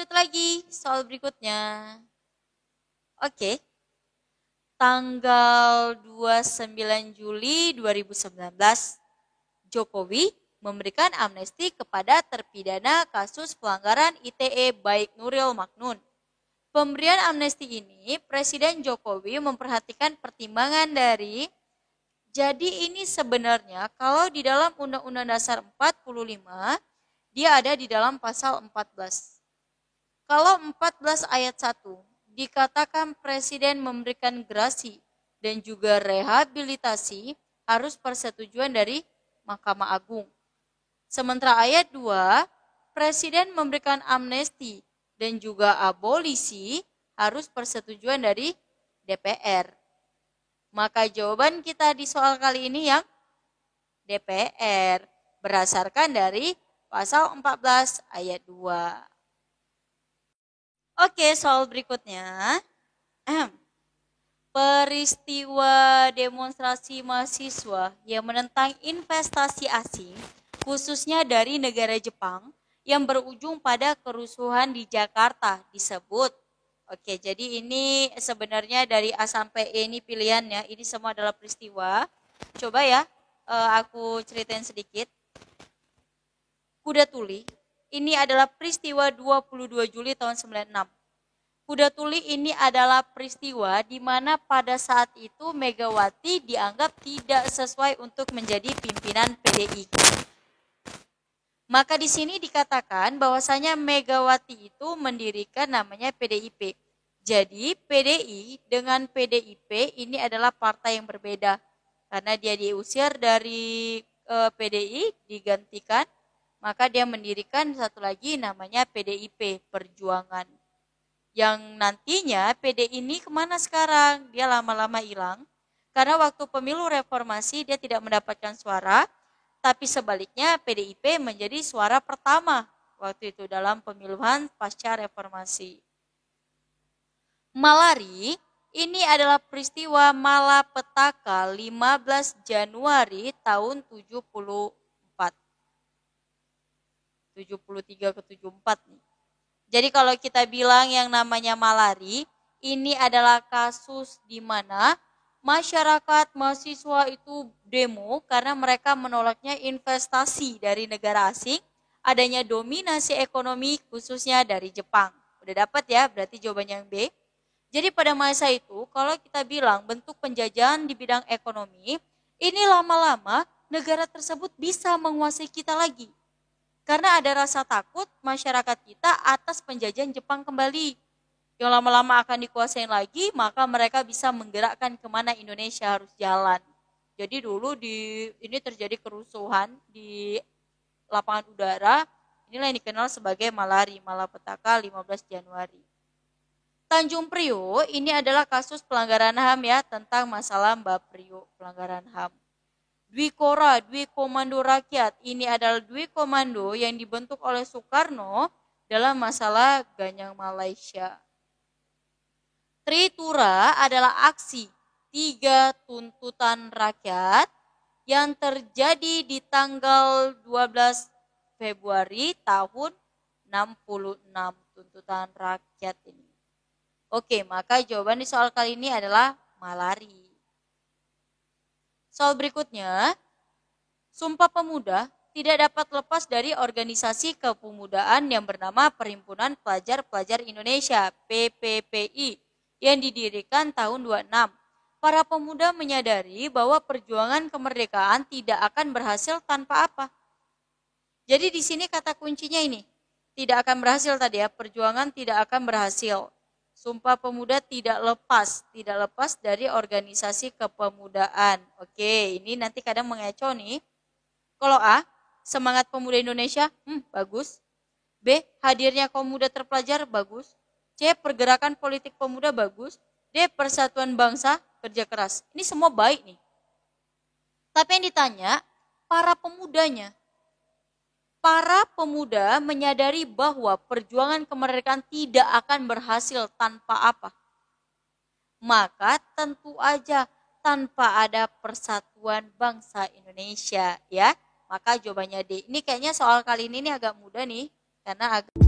lanjut lagi soal berikutnya. Oke. Tanggal 29 Juli 2019, Jokowi memberikan amnesti kepada terpidana kasus pelanggaran ITE baik Nuril Magnun. Pemberian amnesti ini, Presiden Jokowi memperhatikan pertimbangan dari, jadi ini sebenarnya kalau di dalam Undang-Undang Dasar 45, dia ada di dalam pasal 14. Kalau 14 ayat 1, dikatakan Presiden memberikan gerasi dan juga rehabilitasi harus persetujuan dari Mahkamah Agung. Sementara ayat 2, Presiden memberikan amnesti dan juga abolisi harus persetujuan dari DPR. Maka jawaban kita di soal kali ini yang DPR berdasarkan dari pasal 14 ayat 2. Oke, soal berikutnya. Peristiwa demonstrasi mahasiswa yang menentang investasi asing, khususnya dari negara Jepang, yang berujung pada kerusuhan di Jakarta disebut. Oke, jadi ini sebenarnya dari A sampai E ini pilihannya, ini semua adalah peristiwa. Coba ya, aku ceritain sedikit. Kuda Tuli, ini adalah peristiwa 22 Juli tahun 96. Kuda Tuli ini adalah peristiwa di mana pada saat itu Megawati dianggap tidak sesuai untuk menjadi pimpinan PDI. Maka di sini dikatakan bahwasanya Megawati itu mendirikan namanya PDIP. Jadi PDI dengan PDIP ini adalah partai yang berbeda. Karena dia diusir dari PDI, digantikan, maka dia mendirikan satu lagi namanya PDIP, Perjuangan. Yang nantinya PD ini kemana sekarang? Dia lama-lama hilang. Karena waktu pemilu reformasi dia tidak mendapatkan suara, tapi sebaliknya PDIP menjadi suara pertama waktu itu dalam pemiluan pasca reformasi. Malari, ini adalah peristiwa malapetaka 15 Januari tahun 74. 73 ke 74 nih. Jadi kalau kita bilang yang namanya malari, ini adalah kasus di mana masyarakat mahasiswa itu demo karena mereka menolaknya investasi dari negara asing, adanya dominasi ekonomi khususnya dari Jepang. Udah dapat ya, berarti jawabannya yang B. Jadi pada masa itu, kalau kita bilang bentuk penjajahan di bidang ekonomi, ini lama-lama negara tersebut bisa menguasai kita lagi. Karena ada rasa takut masyarakat kita atas penjajahan Jepang kembali. Yang lama-lama akan dikuasain lagi, maka mereka bisa menggerakkan kemana Indonesia harus jalan. Jadi dulu ini terjadi kerusuhan di lapangan udara, inilah yang dikenal sebagai malari, malapetaka 15 Januari. Tanjung Priok, ini adalah kasus pelanggaran HAM ya, tentang masalah Mbak Priok, pelanggaran HAM. Dwi Kora, Dwi Komando Rakyat, ini adalah Dwi Komando yang dibentuk oleh Soekarno dalam masalah Ganyang Malaysia. Tritura adalah aksi 3 tuntutan rakyat yang terjadi di tanggal 12 Februari tahun 66, tuntutan rakyat ini. Oke, maka jawaban di soal kali ini adalah malari. Soal berikutnya, Sumpah Pemuda tidak dapat lepas dari organisasi kepemudaan yang bernama Perhimpunan Pelajar-Pelajar Indonesia, PPPI, yang didirikan tahun 26. Para pemuda menyadari bahwa perjuangan kemerdekaan tidak akan berhasil tanpa apa? Jadi di sini kata kuncinya ini, tidak akan berhasil tadi ya, perjuangan tidak akan berhasil. Sumpah Pemuda tidak lepas dari organisasi kepemudaan. Oke, ini nanti kadang mengecoh nih. Kalau A, semangat pemuda Indonesia, bagus. B, hadirnya kaum muda terpelajar, bagus. C, pergerakan politik pemuda, bagus. D, persatuan bangsa, kerja keras. Ini semua baik nih. Tapi yang ditanya, para pemudanya. Para pemuda menyadari bahwa perjuangan kemerdekaan tidak akan berhasil tanpa apa? Maka tentu aja tanpa ada persatuan bangsa Indonesia ya. Maka jawabannya D. Ini kayaknya soal kali ini agak mudah nih karena agak